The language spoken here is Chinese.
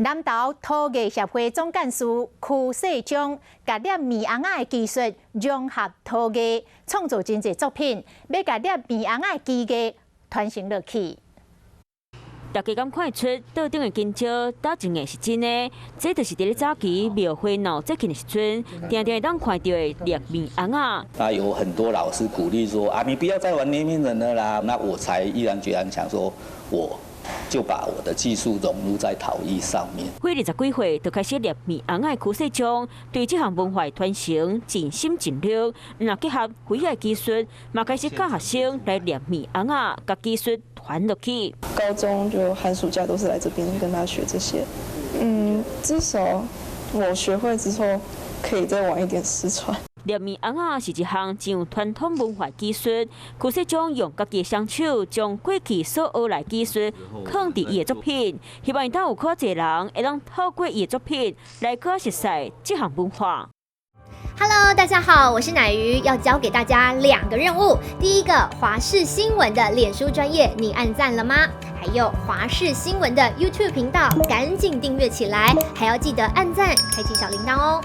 南投陶艺协会总干事曲世忠，甲捏棉红仔的技术融合陶艺，创造真侪作品，要甲捏棉红仔的技艺传承落去。大家敢看出桌顶的金蕉打真的是真的，这就是伫咧早期庙会闹节庆的时阵，常常会当看到的捏棉红仔。那有很多老师鼓励说啊，你不要再玩捏面人了啦。那我才毅然决然想说，我就把我的技术融入在陶艺上面。花20几岁就开始捏棉红仔的曲世忠，对这项文化传承尽心尽力。那结合会的技术，嘛开始教学生来捏棉红仔，把技术传落去。高中就寒暑假都是来这边跟他学这些。至少我学会之后，可以再晚一点失传。捏棉红仔是一项真有传统文化技术，曲世忠用家己的双手将过去所学来技术放伫伊的作品，希望当有较侪人会当透过伊的作品来更熟悉这项文化。Hello， 大家好，我是乃瑜，要教给大家2个任务。第一个，华视新闻的脸书专页，你按赞了吗？还有华视新闻的 YouTube 频道，赶紧订阅起来，还要记得按赞，开启小铃铛哦。